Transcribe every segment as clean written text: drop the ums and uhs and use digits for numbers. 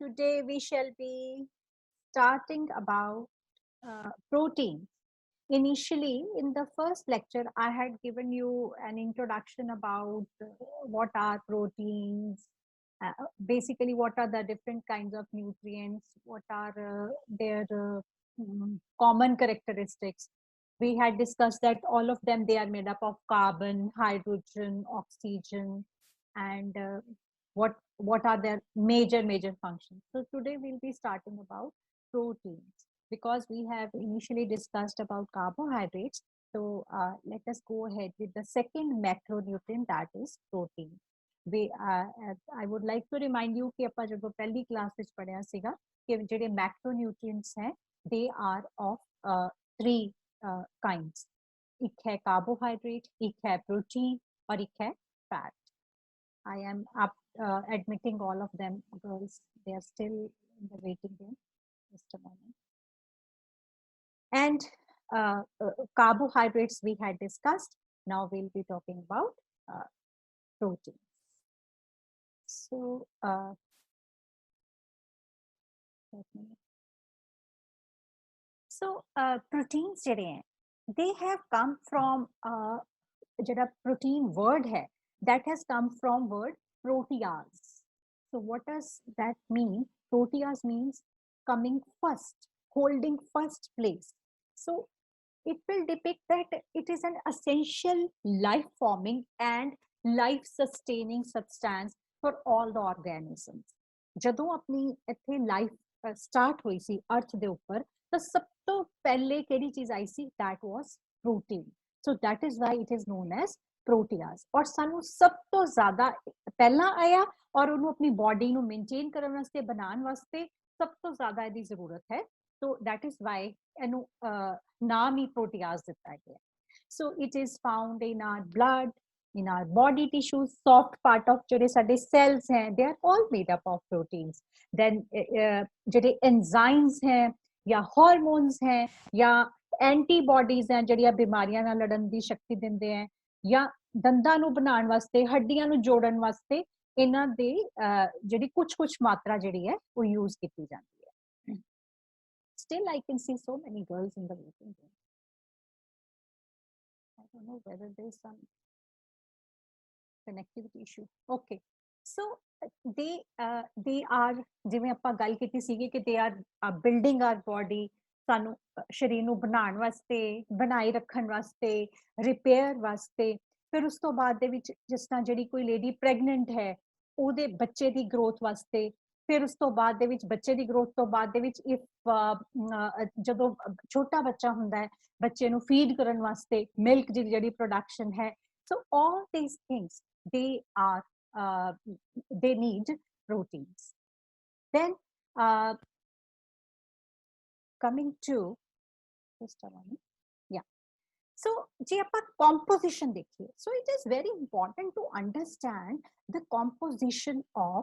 Today we shall be starting about protein. Initially, in the first lecture, I had given you an introduction about what are proteins, basically what are the different kinds of nutrients, what are their common characteristics. We had discussed that all of them, they are made up of carbon, hydrogen, oxygen, and what are their major functions. So today we'll be starting about proteins because we have initially discussed about carbohydrates. So let us go ahead with the second macronutrient, that is protein. We I would like to remind you कि ਆਪਾਂ ਜਦੋਂ ਪਹਿਲੀ class ਵਿੱਚ ਪੜਿਆ ਸੀਗਾ ਕਿ ਜਿਹੜੇ macronutrients हैं they are of three kinds. एक है carbohydrate, एक है protein और एक है fat. I am admitting all of them, girls. They are still in the waiting room. Just a moment. And carbohydrates we had discussed. Now we'll be talking about proteins. So proteins they have come from jada protein word hai that has come from word protease. So what does that mean? Protease means coming first, holding first place. So it will depict that it is an essential life forming and life sustaining substance for all the organisms. ਜਦੋਂ ਆਪਣੀ ਇੱਥੇ life start ਹੋਈ ਸੀ ਅਰਥ ਦੇ ਉੱਪਰ ਤਾਂ ਸਭ ਤੋਂ ਪਹਿਲੇ ਕਿਹੜੀ ਚੀਜ਼ ਆਈ ਸੀ? that was protein. So that is why it is known as protease. ਔਰ ਸਾਨੂੰ ਸਭ ਤੋਂ ਜ਼ਿਆਦਾ ਪਹਿਲਾਂ ਆਇਆ ਔਰ ਉਹਨੂੰ ਆਪਣੀ ਬਾਡੀ ਨੂੰ ਮੇਨਟੇਨ ਕਰਨ ਵਾਸਤੇ ਬਣਾਉਣ ਵਾਸਤੇ ਸਭ ਤੋਂ ਜ਼ਿਆਦਾ ਇਹਦੀ ਜ਼ਰੂਰਤ ਹੈ. So that is why ਇਹਨੂੰ ਨਾਮ ਹੀ protease ਦਿੱਤਾ ਗਿਆ. So it is found in our blood, in our body tissues, soft part of ਜਿਹੜੇ ਸਾਡੇ cells हैं, they are all made up of proteins. Then ਜਿਹੜੇ enzymes हैं या hormones हैं या antibodies हैं ਜਿਹੜੀਆਂ ਬਿਮਾਰੀਆਂ ਨਾਲ ਲੜਨ ਦੀ ਸ਼ਕਤੀ ਦਿੰਦੇ हैं ਜਾਂ ਦੰਦਾਂ ਨੂੰ ਬਣਾਉਣ ਵਾਸਤੇ ਹੱਡੀਆਂ ਨੂੰ ਜੋੜਨ ਵਾਸਤੇ ਇਹਨਾਂ ਦੇ ਜਿਹੜੀ ਕੁਝ ਮਾਤਰਾ ਜਿਹੜੀ ਹੈ ਉਹ ਯੂਜ਼ ਕੀਤੀ ਜਾਂਦੀ ਹੈ. Still I can see so many girls in the waiting room. I don't know whether there's some connectivity issue. Okay, so they are ਜਿਵੇਂ ਆਪਾਂ ਗੱਲ ਕੀਤੀ ਸੀਗੀ ਕਿ they are building our body, ਸਾਨੂੰ ਸਰੀਰ ਨੂੰ ਬਣਾਉਣ ਵਾਸਤੇ, ਬਣਾਈ ਰੱਖਣ ਵਾਸਤੇ, ਰਿਪੇਅਰ ਵਾਸਤੇ. ਫਿਰ ਉਸ ਤੋਂ ਬਾਅਦ ਦੇ ਵਿੱਚ ਜਿਸ ਤਰ੍ਹਾਂ ਜਿਹੜੀ ਕੋਈ ਲੇਡੀ ਪ੍ਰੈਗਨੈਂਟ ਹੈ ਉਹਦੇ ਬੱਚੇ ਦੀ ਗਰੋਥ ਵਾਸਤੇ, ਫਿਰ ਉਸ ਤੋਂ ਬਾਅਦ ਦੇ ਵਿੱਚ ਬੱਚੇ ਦੀ ਗਰੋਥ ਤੋਂ ਬਾਅਦ ਦੇ ਵਿੱਚ ਜਦੋਂ ਛੋਟਾ ਬੱਚਾ ਹੁੰਦਾ ਹੈ ਬੱਚੇ ਨੂੰ ਫੀਡ ਕਰਨ ਵਾਸਤੇ ਮਿਲਕ ਦੀ ਜਿਹੜੀ ਪ੍ਰੋਡਕਸ਼ਨ ਹੈ. So all these things they need proteins. Then coming to just a moment. Yeah. So je aapa composition dekhiye, so it is very important to understand the composition of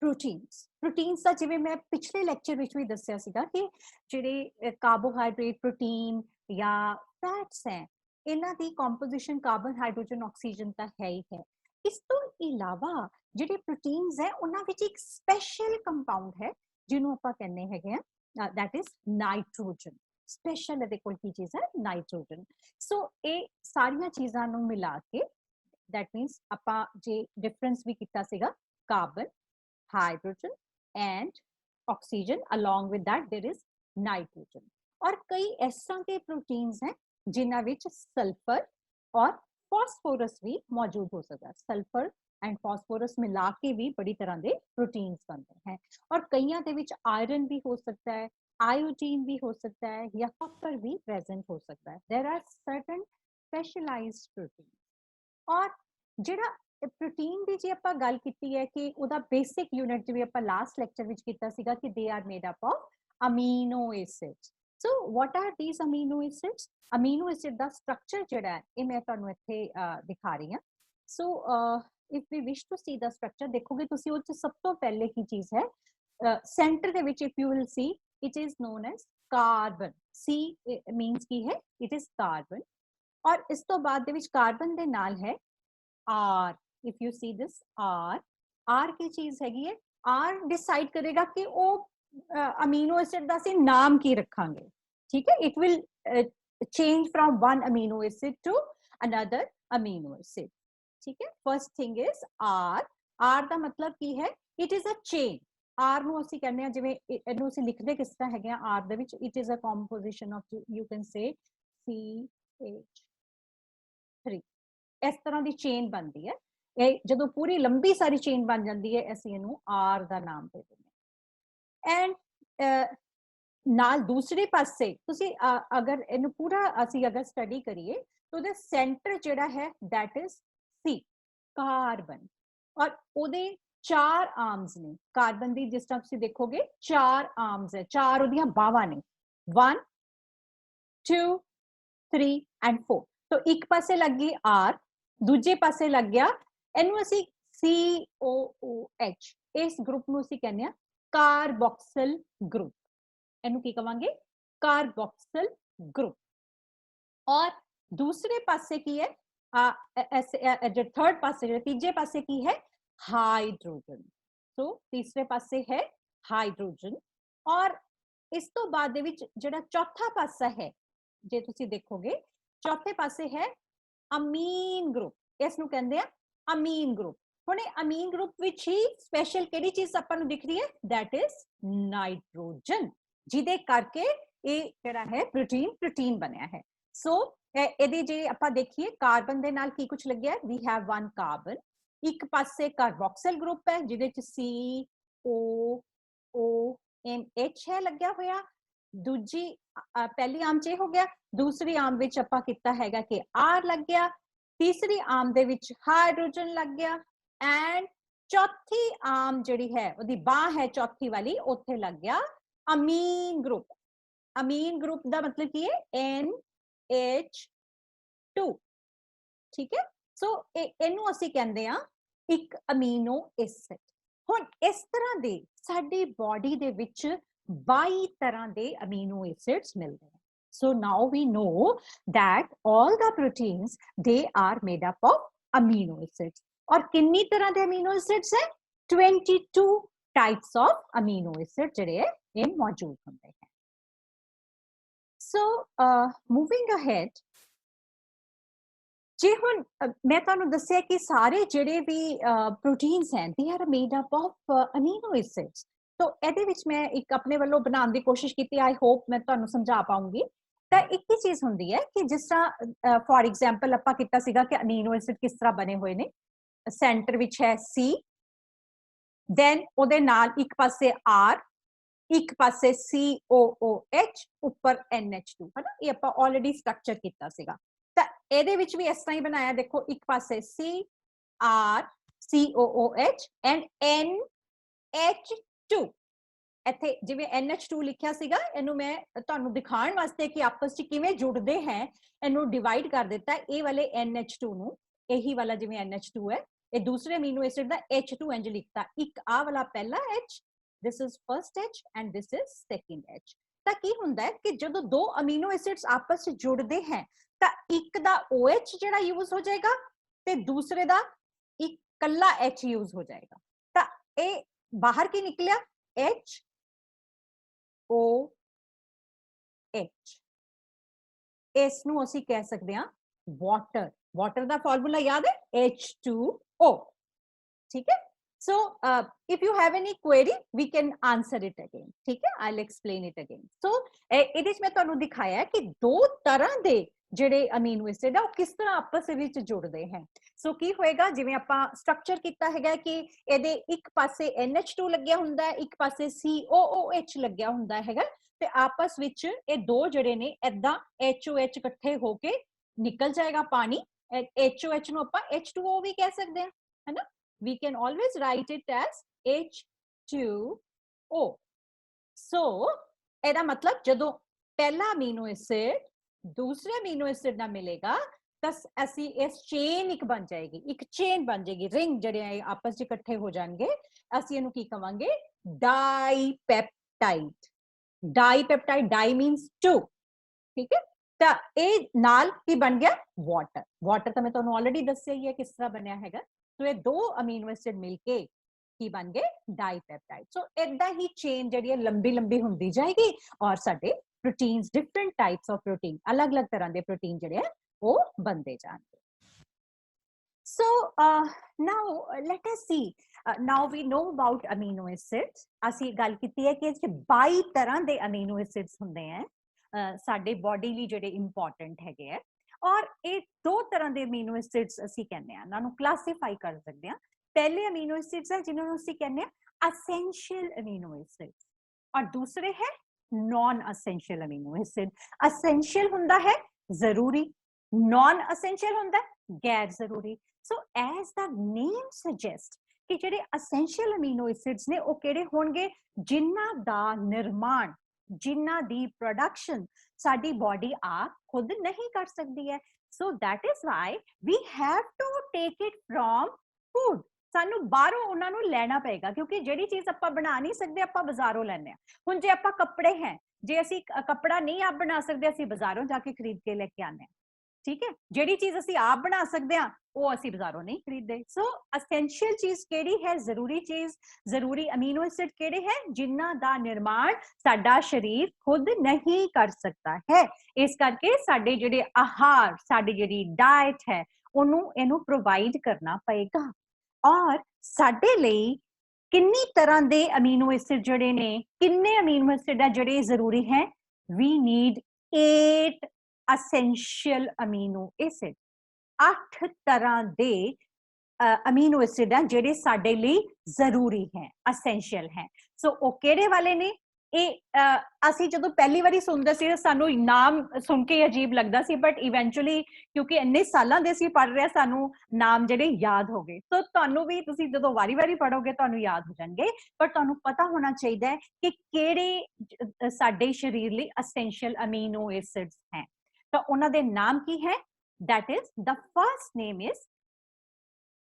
proteins ਦਾ ਜਿਵੇਂ ਮੈਂ ਪਿਛਲੇ lecture ਵਿੱਚ ਵੀ ਦੱਸਿਆ ਸੀਗਾ ਕਿ ਜਿਹੜੇ carbohydrate protein ਜਾਂ fats ਹੈ ਇਹਨਾਂ ਦੀ ਕੰਪੋਜੀਸ਼ਨ ਕਾਰਬਨ ਹਾਈਡਰੋਜਨ ਆਕਸੀਜਨ ਤਾਂ ਹੈ ਹੀ ਹੈ. ਇਸ ਤੋਂ ਇਲਾਵਾ ਜਿਹੜੇ ਪ੍ਰੋਟੀਨਸ ਹੈ ਉਹਨਾਂ ਵਿੱਚ ਇੱਕ ਸਪੈਸ਼ਲ ਕੰਪਾਊਂਡ ਹੈ ਜਿਹਨੂੰ ਆਪਾਂ ਕਹਿੰਦੇ ਹੈਗੇ ਆ that is ਨਾਈਟ੍ਰੋਜਨ. ਸਪੈਸ਼ਲ ਇਹਦੇ ਕੋਲ ਕੀ ਚੀਜ਼ ਹੈ? ਨਾਈਟ੍ਰੋਜਨ. ਸੋ ਇਹ ਸਾਰੀਆਂ ਚੀਜ਼ਾਂ ਨੂੰ ਮਿਲਾ ਕੇ that means ਆਪਾਂ ਜੇ ਡਿਫਰੈਂਸ ਵੀ ਕੀਤਾ ਸੀਗਾ carbon, hydrogen and oxygen, along with that there is nitrogen. और कई इस तरह के प्रोटीन्स हैं जिन्हां विच सल्फर और फास्फोरस भी मौजूद हो सकता है. सल्फर एंड फास्फोरस मिला के भी बड़ी तरह के प्रोटीन्स बनते हैं. और कईयां दे विच आयरन भी हो सकता है, आयोडीन भी हो सकता है या कॉपर भी प्रेजेंट हो सकता है. There are certain specialized protein. और ਜਿਹੜਾ ਪ੍ਰੋਟੀਨ ਦੀ ਜੇ ਆਪਾਂ ਗੱਲ ਕੀਤੀ ਹੈ ਕਿ ਉਹਦਾ ਬੇਸਿਕ ਯੂਨਿਟ ਜਿਵੇਂ ਆਪਾਂ ਲਾਸਟ ਲੈਕਚਰ ਵਿੱਚ ਕੀਤਾ ਸੀਗਾ ਕਿ they are made up of amino acids. So what are these amino acids? Amino acid ਦਾ ਸਟਰਕਚਰ ਜਿਹੜਾ ਹੈ ਇਹ ਮੈਂ ਤੁਹਾਨੂੰ ਇੱਥੇ ਦਿਖਾ ਰਹੀ ਹਾਂ. So if we wish to see ਦਾ ਸਟਰਕਚਰ ਦੇਖੋਗੇ ਤੁਸੀਂ ਉਹ ਚ ਸਭ ਤੋਂ ਪਹਿਲੇ ਕੀ ਚੀਜ਼ ਹੈ ਸੈਂਟਰ ਦੇ ਵਿੱਚ if you will see it is known as carbon. C means ਕੀ ਹੈ? It is carbon. ਔਰ ਇਸ ਤੋਂ ਬਾਅਦ ਦੇ ਵਿੱਚ ਕਾਰਬਨ ਦੇ ਨਾਲ ਹੈ R. If you see this R, R की चीज हैगी है, आर डिसाइड करेगा कि वो अमीनो एसिड का ਅਸੀਂ नाम की रखांगे, ठीक है। It will change from one amino acid to another amino acid, ठीक है। First thing is R, R ਦਾ ਮਤਲਬ ਕੀ ਹੈ, it is a chain. R ਨੂੰ ਅਸੀਂ ਕਹਿੰਦੇ ਆ, ਜਿਵੇਂ ਇਹਨੂੰ ਅਸੀਂ ਲਿਖਦੇ ਕਿਸ ਤਰ੍ਹਾਂ ਹੈਗੇ ਆ, ਆਰ ਦੇ ਵਿੱਚ it is a composition of, you can say CH3, ਇਸ ਤਰ੍ਹਾਂ ਦੀ ਚੇਨ ਬਣਦੀ ਹੈ। ਇਹ ਜਦੋਂ ਪੂਰੀ ਲੰਬੀ ਸਾਰੀ ਚੇਨ ਬਣ ਜਾਂਦੀ ਹੈ, ਅਸੀਂ ਇਹਨੂੰ ਆਰ ਦਾ ਨਾਮ ਦੇ ਦਿੰਦੇ ਹਾਂ। ਐਂਡ ਨਾਲ ਦੂਸਰੇ ਪਾਸੇ ਤੁਸੀਂ ਅਗਰ ਇਹਨੂੰ ਪੂਰਾ ਅਸੀਂ ਅਗਰ ਸਟੱਡੀ ਕਰੀਏ ਤਾਂ ਉਹਦੇ ਸੈਂਟਰ ਜਿਹੜਾ ਹੈ ਦੈਟ ਇਜ਼ ਸੀ, ਕਾਰਬਨ। ਔਰ ਉਹਦੇ 4 ਆਰਮਸ ਨੇ ਕਾਰਬਨ ਦੀ, ਜਿਸ ਤਰ੍ਹਾਂ ਤੁਸੀਂ ਦੇਖੋਗੇ 4 ਆਰਮਸ ਹੈ, 4 ਉਹਦੀਆਂ ਬਾਹਾਂ ਨੇ, 1 2 3 ਐਂਡ 4। तो एक पासे लग गई आर, दूजे पासे लग गया, ਇਹਨੂੰ ਅਸੀਂ COOH, ਇਸ ਗਰੁੱਪ ਨੂੰ ਅਸੀਂ ਕਹਿੰਦੇ ਆ ਕਾਰਬੋਕਸਿਲ ਗਰੁੱਪ। ਇਹਨੂੰ ਕੀ ਕਵਾਂਗੇ, ਕਾਰਬੋਕਸਿਲ ਗਰੁੱਪ। और दूसरे पासे की है जो थर्ड पासे, जो तीजे पासे की है हाइड्रोजन। तो तीसरे पासे है हाइड्रोजन। और इस तो बाद ਦੇ ਵਿੱਚ ਜਿਹੜਾ ਚੌਥਾ ਪਾਸਾ ਹੈ, ਜੇ ਤੁਸੀਂ ਦੇਖੋਗੇ ਚੌਥੇ ਪਾਸੇ ਹੈ ਅਮੀਨ ਗਰੁੱਪ, ਇਸ ਨੂੰ ਕਹਿੰਦੇ ਆ ਅਮੀਨ ਗਰੁੱਪ। ਹੁਣ ਇਹ ਅਮੀਨ ਗਰੁੱਪ ਵਿੱਚ ਹੀ ਸਪੈਸ਼ਲ ਕਿਹੜੀ ਚੀਜ਼ ਆਪਾਂ ਨੂੰ ਦਿਖ ਰਹੀ ਹੈ, ਦੈਟ ਇਜ਼ ਨਾਈਟ੍ਰੋਜਨ, ਜਿਹਦੇ ਕਰਕੇ ਇਹ ਜਿਹੜਾ ਹੈ ਪ੍ਰੋਟੀਨ ਬਣਿਆ ਹੈ। ਸੋ ਇਹਦੀ ਜੇ ਆਪਾਂ ਦੇਖੀਏ ਕਾਰਬਨ ਦੇ ਨਾਲ ਕੀ ਕੁਝ ਲੱਗਿਆ, ਵੀ ਹੈਵ 1 ਕਾਰਬਨ, ਇੱਕ ਪਾਸੇ ਕਾਰਬੋਕਸਿਲ ਗਰੁੱਪ ਹੈ ਜਿਹਦੇ ਚ COOH ਹੈ ਲੱਗਿਆ ਹੋਇਆ। ਦੂਜੀ ਪਹਿਲੀ ਆਮ ਚ ਇਹ ਹੋ ਗਿਆ, ਦੂਸਰੀ ਆਮ ਵਿੱਚ ਆਪਾਂ ਕੀਤਾ ਹੈਗਾ ਕਿ R ਲੱਗ ਗਿਆ, ਤੀਸਰੀ ਆਮ ਦੇ ਵਿੱਚ ਹਾਈਡਰੋਜਨ ਲੱਗ ਗਿਆ, ਐਂਡ ਚੌਥੀ ਆਮ ਜਿਹੜੀ ਹੈ ਉਹਦੀ ਬਾਹ ਹੈ ਚੌਥੀ ਵਾਲੀ, ਉੱਥੇ ਲੱਗ ਗਿਆ ਅਮੀਨ ਗਰੁੱਪ। ਅਮੀਨ ਗਰੁੱਪ ਦਾ ਮਤਲਬ ਕੀ ਹੈ, NH2, ਠੀਕ ਹੈ। ਸੋ ਇਹਨੂੰ ਅਸੀਂ ਕਹਿੰਦੇ ਆ ਇੱਕ ਅਮੀਨੋ ਐਸਿਡ। ਹੁਣ ਇਸ ਤਰ੍ਹਾਂ ਦੇ ਸਾਡੀ ਬਾਡੀ ਦੇ ਵਿੱਚ 22 ਤਰ੍ਹਾਂ ਦੇ ਅਮੀਨੋ ਐਸਿਡਸ ਮਿਲਦੇ ਹਨ। So now we know that all the proteins, they are made up of amino acids. और कितनी तरह के amino acids है, 22 types of amino acids ਜਿਹੜੇ ਇਹ ਮੌਜੂਦ ਹੁੰਦੇ हैं। So moving ahead, ਜੇ ਹੁਣ ਮੈਂ ਤੁਹਾਨੂੰ ਦੱਸਿਆ ਕਿ ਸਾਰੇ ਜਿਹੜੇ ਵੀ ਪ੍ਰੋਟੀਨਸ ਹਨ they are made up of amino acids। तो ਇਹਦੇ ਵਿੱਚ ਮੈਂ ਇੱਕ ਆਪਣੇ ਵੱਲੋਂ ਬਣਾਉਣ ਦੀ ਕੋਸ਼ਿਸ਼ ਕੀਤੀ, ਆਈ ਹੋਪ ਮੈਂ ਤੁਹਾਨੂੰ ਸਮਝਾ ਪਾਉਂਗੀ। ਤਾਂ ਇੱਕ ਹੀ ਚੀਜ਼ ਹੁੰਦੀ ਹੈ ਕਿ ਜਿਸ ਤਰ੍ਹਾਂ ਫॉर ਐਗਜ਼ਾਮਪਲ ਆਪਾਂ ਕੀਤਾ ਸੀਗਾ ਕਿ ਅਮੀਨੋ ਐਸਿਡ ਕਿਸ ਤਰ੍ਹਾਂ ਬਣੇ ਹੋਏ ਨੇ, ਸੈਂਟਰ ਵਿੱਚ ਹੈ C, ਦੈਨ ਉਹਦੇ ਨਾਲ ਇੱਕ ਪਾਸੇ R, ਇੱਕ ਪਾਸੇ COOH, ਉੱਪਰ NH2, ਹੈ ਨਾ। ਇਹ ਆਪਾਂ ਆਲਰੇਡੀ ਸਟਰਕਚਰ ਕੀਤਾ ਸੀਗਾ। ਤਾਂ ਇਹਦੇ ਵਿੱਚ ਵੀ ਇਸ ਤਰ੍ਹਾਂ ਹੀ ਬਣਾਇਆ, ਦੇਖੋ ਇੱਕ ਪਾਸੇ CR COOH ਐਂਡ NH2। ਇੱਥੇ ਜਿਵੇਂ NH2 ਲਿਖਿਆ ਸੀਗਾ, ਇਹਨੂੰ ਮੈਂ ਤੁਹਾਨੂੰ ਦਿਖਾਉਣ ਵਾਸਤੇ ਕਿ ਆਪਸ ਚ ਕਿਵੇਂ ਜੁੜਦੇ ਹੈ ਇਹਨੂੰ ਡਿਵਾਈਡ ਕਰ ਦਿੱਤਾ। ਇਹ ਵਾਲੇ NH2 ਨੂੰ, ਇਹੀ ਵਾਲਾ ਜਿਵੇਂ NH2 ਹੈ, ਇਹ ਦੂਸਰੇ ਅਮੀਨੋ ਐਸਿਡ ਦਾ H2 ਇੰਜ ਲਿਖਤਾ, ਇੱਕ ਆ ਵਾਲਾ ਪਹਿਲਾ H, this is first H and this is second H। ਤਾਂ ਕੀ ਹੁੰਦਾ ਹੈ ਕਿ ਜਦੋਂ ਦੋ ਅਮੀਨੋ ਐਸਿਡਸ ਆਪਸ ਚ ਜੁੜਦੇ ਹੈ ਤਾਂ ਇੱਕ ਦਾ OH ਜਿਹੜਾ ਯੂਜ਼ ਹੋ ਜਾਏਗਾ ਤੇ ਦੂਸਰੇ ਦਾ ਇੱਕ ਕੱਲਾ H ਯੂਜ਼ ਹੋ ਜਾਏਗਾ। ਤਾਂ ਇਹ ਬਾਹਰ ਕੀ ਨਿਕਲਿਆ, HOH। ਇਸ ਨੂੰ ਅਸੀਂ ਕਹਿ ਸਕਦੇ ਹਾਂ ਵਾਟਰ। ਵਾਟਰ ਦਾ ਫਾਰਮੂਲਾ ਯਾਦ ਹੈ, H2O, ਠੀਕ ਹੈ। So if you have any query we can answer it again, ठीक है, I'll explain it again। So ਇਹਦੇ ਵਿੱਚ ਮੈਂ ਤੁਹਾਨੂੰ ਦਿਖਾਇਆ ਕਿ ਦੋ ਤਰ੍ਹਾਂ ਦੇ ਜਿਹੜੇ ਅਮੀਨੋ ਐਸਿਡ ਆ ਉਹ ਕਿਸ ਤਰ੍ਹਾਂ ਆਪਸ ਵਿੱਚ ਜੁੜਦੇ ਹਨ। ਸੋ ਕੀ ਹੋਏਗਾ, ਜਿਵੇਂ ਆਪਾਂ ਸਟਰਕਚਰ ਕੀਤਾ ਹੈਗਾ ਕਿ ਇਹਦੇ ਇੱਕ ਪਾਸੇ NH2 ਲੱਗਿਆ ਹੁੰਦਾ ਹੈ, ਇੱਕ ਪਾਸੇ COOH ਲੱਗਿਆ ਹੁੰਦਾ ਹੈਗਾ, ਤੇ ਆਪਸ ਵਿੱਚ ਇਹ ਦੋ ਜਿਹੜੇ ਨੇ ਏਦਾਂ HOH ਇਕੱਠੇ ਹੋ ਕੇ ਨਿਕਲ ਜਾਏਗਾ ਪਾਣੀ। HOH ਨੂੰ ਆਪਾਂ H2O ਵੀ ਕਹਿ ਸਕਦੇ ਹਾਂ, ਹੈ ਨਾ। We can always write it as H2O। So ਇਹਦਾ ਮਤਲਬ ਜਦੋਂ ਪਹਿਲਾ ਅਮੀਨੋ ਐਸਿਡ ਦੂਸਰੇ ਅਮੀਨੋ ਐਸਿਡ ਨਾਲ ਮਿਲੇਗਾ ਤਾਂ ਅਸੀਂ ਇਸ ਚੇਨ ਇੱਕ ਬਣ ਜਾਏਗੀ, ਇੱਕ ਚੇਨ ਬਣ ਜਾਏਗੀ, ਰਿੰਗ ਜਿਹੜੇ ਆਪਸ ਚ ਇਕੱਠੇ ਹੋ ਜਾਣਗੇ। ਅਸੀਂ ਇਹਨੂੰ ਕੀ ਕਵਾਂਗੇ, ਡਾਈਪੈਪਟਾਈਡ। ਡਾਈਪੈਪਟਾਈਡ, ਡਾਈ ਮੀਨਸ 2, ਠੀਕ ਹੈ। ਤਾਂ ਇਹ ਨਾਲ ਕੀ ਬਣ ਗਿਆ, ਵਾਟਰ। ਵਾਟਰ ਤਾਂ ਮੈਂ ਤੁਹਾਨੂੰ ਆਲਰੇਡੀ ਦੱਸਿਆ ਹੀ ਹੈ ਕਿਸ ਤਰ੍ਹਾਂ ਬਣਿਆ ਹੈਗਾ। तो ये दो अमीनो एसिड मिलके ਕੀ ਬਣ ਗਏ ਡਾਈਪੈਪਟਾਈਡ। ਸੋ ਇਦਾਂ ਹੀ ਚੇਨ ਜਿਹੜੀ ਹੈ ਲੰਬੀ ਲੰਬੀ ਹੁੰਦੀ ਜਾਏਗੀ ਔਰ ਸਾਡੇ proteins different types of protein ਅਲੱਗ-ਅਲੱਗ ਤਰ੍ਹਾਂ ਦੇ ਪ੍ਰੋਟੀਨ ਜਿਹੜੇ ਆ ਉਹ ਬਣਦੇ ਜਾਣਗੇ। So now let us see. Now we know about amino acids. ਅਸੀਂ ਗੱਲ ਕੀਤੀ ਹੈ ਕਿ 22 ਤਰ੍ਹਾਂ ਦੇ amino acids ਹੁੰਦੇ ਆ ਸਾਡੇ ਬੋਡੀ ਲਈ ਜਿਹੜੇ ਇੰਪੋਰਟੈਂਟ ਹੈਗੇ ਆ ਔਰ ਇਹ ਦੋ ਤਰ੍ਹਾਂ ਦੇ amino acids ਅਸੀਂ ਕਹਿੰਦੇ ਆ ਇਹਨਾਂ ਨੂੰ ਕਲਾਸੀਫਾਈ ਕਰ ਸਕਦੇ ਆ। ਪਹਿਲੇ amino acids ਹੈ ਜਿਨ੍ਹਾਂ ਨੂੰ ਅਸੀਂ ਕਹਿੰਦੇ ਆ essential amino acids ਔਰ ਦੂਸਰੇ ਹੈ non essential amino acid। essential ਹੁੰਦਾ ਹੈ ਜ਼ਰੂਰੀ, non essential ਹੁੰਦਾ ਹੈ ਗੈਰ ਜ਼ਰੂਰੀ। So as the name suggests ਕਿ ਜਿਹੜੇ essential amino acids ਨੇ ਉਹ ਕਿਹੜੇ ਹੋਣਗੇ ਜਿਨ੍ਹਾਂ ਦਾ ਨਿਰਮਾਣ ਜਿਨ੍ਹਾਂ ਦੀ ਪ੍ਰੋਡਕਸ਼ਨ ਸਾਡੀ ਬੋਡੀ ਆਪ ਖੁਦ ਨਹੀਂ ਕਰ ਸਕਦੀ ਹੈ। So that is why we have to take it from food। ਸਾਨੂੰ ਬਾਹਰੋਂ ਉਹਨਾਂ ਨੂੰ ਲੈਣਾ ਪਏਗਾ ਕਿਉਂਕਿ ਜਿਹੜੀ ਚੀਜ਼ ਆਪਾਂ ਬਣਾ ਨਹੀਂ ਸਕਦੇ ਆਪਾਂ ਬਾਜ਼ਾਰੋਂ ਲੈਂਦੇ ਆ। ਹੁਣ ਜੇ ਆਪਾਂ ਕੱਪੜੇ ਹੈ ਜੇ ਅਸੀਂ ਕੱਪੜਾ ਨਹੀਂ ਆਪ ਬਣਾ ਸਕਦੇ ਅਸੀਂ ਬਾਜ਼ਾਰੋਂ ਜਾ ਕੇ ਖਰੀਦ ਕੇ ਲੈ ਕੇ ਆਉਂਦੇ ਆ। ਠੀਕ ਹੈ, ਜਿਹੜੀ ਚੀਜ਼ ਅਸੀਂ ਆਪ ਬਣਾ ਸਕਦੇ ਆ ਉਹ ਅਸੀਂ ਬਾਜ਼ਾਰੋਂ ਨਹੀਂ ਖਰੀਦਦੇ। ਸੋ ਅਸੈਂਸ਼ੀਅਲ ਚੀਜ਼ ਕਿਹੜੀ ਹੈ ਜ਼ਰੂਰੀ ਚੀਜ਼ ਜ਼ਰੂਰੀ ਅਮੀਨੋ ਐਸਿਡ ਕਿਹੜੇ ਹੈ ਜਿਨ੍ਹਾਂ ਦਾ ਨਿਰਮਾਣ ਸਾਡਾ ਸਰੀਰ ਖੁਦ ਨਹੀਂ ਕਰ ਸਕਦਾ ਹੈ। ਇਸ ਕਰਕੇ ਸਾਡੇ ਜਿਹੜੇ ਆਹਾਰ ਸਾਡੀ ਜਿਹੜੀ ਡਾਈਟ ਹੈ ਉਹਨੂੰ ਇਹਨੂੰ ਪ੍ਰੋਵਾਈਡ ਕਰਨਾ ਪਏਗਾ। ਔਰ ਸਾਡੇ ਲਈ ਕਿੰਨੀ ਤਰ੍ਹਾਂ ਦੇ ਅਮੀਨੋ ਐਸਿਡ ਜਿਹੜੇ ਨੇ ਕਿੰਨੇ ਅਮੀਨੋ ਐਸਿਡ ਆ ਜਿਹੜੇ ਜ਼ਰੂਰੀ ਹੈ we need 8 essential amino acid। 8 ਤਰ੍ਹਾਂ ਦੇ ਅਮੀਨੋ ਐਸਿਡ ਆ ਜਿਹੜੇ ਸਾਡੇ ਲਈ ਜ਼ਰੂਰੀ ਹੈ essential ਹੈ। ਸੋ ਉਹ ਕਿਹੜੇ ਵਾਲੇ ਨੇ ਇਹ ਅਸੀਂ ਜਦੋਂ ਪਹਿਲੀ ਵਾਰੀ ਸੁਣਦੇ ਸੀ ਸਾਨੂੰ ਨਾਮ ਸੁਣ ਕੇ ਅਜੀਬ ਲੱਗਦਾ ਸੀ ਬਟ ਇਵੈਂਚੁਅਲੀ ਕਿਉਂਕਿ ਇੰਨੇ ਸਾਲਾਂ ਦੇ ਅਸੀਂ ਪੜ੍ਹ ਰਹੇ ਸਾਨੂੰ ਨਾਮ ਜਿਹੜੇ ਯਾਦ ਹੋ ਗਏ। ਸੋ ਤੁਹਾਨੂੰ ਵੀ ਤੁਸੀਂ ਜਦੋਂ ਵਾਰੀ-ਵਾਰੀ ਪੜ੍ਹੋਗੇ ਤੁਹਾਨੂੰ ਯਾਦ ਹੋ ਜਾਣਗੇ ਪਰ ਤੁਹਾਨੂੰ ਪਤਾ ਹੋਣਾ ਚਾਹੀਦਾ ਹੈ ਕਿ ਕਿਹੜੇ ਸਾਡੇ ਸਰੀਰ ਲਈ essential amino acids ਹੈ। ਤਾਂ ਉਹਨਾਂ ਦੇ ਨਾਮ ਕੀ ਹੈ that is the first name is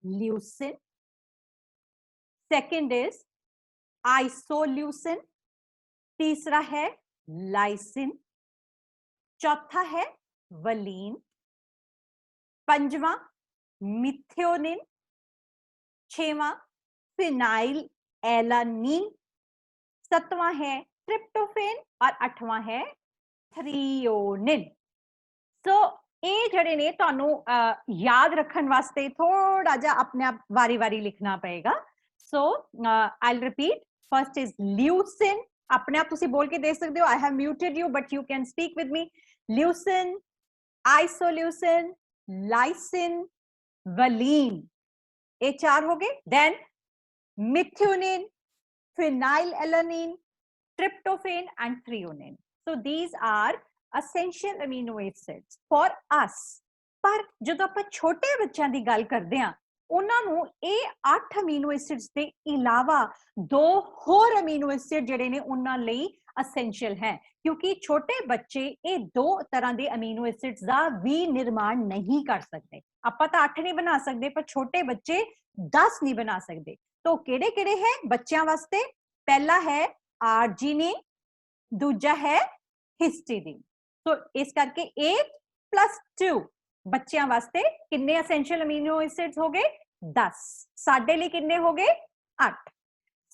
leucine, second is isoleucine, तीसरा है लाइसिन, चौथा है वलीन, पंजवा मिथियोनिन, छेवां फिनाइल एलानीन, सतवां है ट्रिप्टोफेन और अठवां है थ्रियोनिन। सो ਇਹ ਜਿਹੜੇ ਨੇ ਤੁਹਾਨੂੰ ਯਾਦ ਰੱਖਣ ਵਾਸਤੇ ਥੋੜਾ ਜਿਹਾ ਆਪਣੇ ਆਪ ਵਾਰੀ-ਵਾਰੀ ਲਿਖਣਾ ਪਏਗਾ। ਸੋ ਆਈਲ ਰਿਪੀਟ ਫਰਸਟ ਇਜ਼ ਲਿਊਸਿਨ ਆਪਣੇ ਆਪ ਤੁਸੀਂ ਬੋਲ ਕੇ ਦੇਖ ਸਕਦੇ ਹੋ I have muted you but you can speak with me। leucine, isoleucine, lysine, valine ਇਹ ਚਾਰ ਹੋ ਗਏ। then methionine, phenylalanine, tryptophan and threonine। so these are essential amino acids for us। ਪਰ ਜਦੋਂ ਆਪਾਂ ਛੋਟੇ ਬੱਚਿਆਂ ਦੀ ਗੱਲ ਕਰਦੇ ਹਾਂ ਉਹਨਾਂ ਨੂੰ ਇਹ 8 ਅਮੀਨੋ ਐਸਿਡਸ ਦੇ ਇਲਾਵਾ ਦੋ ਹੋਰ ਅਮੀਨੋ ਐਸਿਡ ਜਿਹੜੇ ਨੇ ਉਹਨਾਂ ਲਈ essential ਹੈ ਕਿਉਂਕਿ ਛੋਟੇ ਬੱਚੇ ਇਹ ਦੋ ਤਰ੍ਹਾਂ ਦੇ ਅਮੀਨੋ ਐਸਿਡਸ ਦਾ ਵੀ ਨਿਰਮਾਣ ਨਹੀਂ ਕਰ ਸਕਦੇ। ਆਪਾਂ ਤਾਂ 8 ਨਹੀਂ ਬਣਾ ਸਕਦੇ ਪਰ ਛੋਟੇ ਬੱਚੇ 10 ਨਹੀਂ ਬਣਾ ਸਕਦੇ। ਤਾਂ ਕਿਹੜੇ ਕਿਹੜੇ ਹੈ ਬੱਚਿਆਂ ਵਾਸਤੇ ਪਹਿਲਾ ਹੈ ਆਰਜੀਨਿਨ ਦੂਜਾ ਹੈ ਹਿਸਟੀਡਿਨ। ਸੋ ਇਸ ਕਰਕੇ 8 + 2 ਬੱਚਿਆਂ ਵਾਸਤੇ ਕਿੰਨੇ essential amino acids ਹੋ ਗਏ 10 ਸਾਡੇ ਲਈ ਕਿੰਨੇ ਹੋ ਗਏ 8।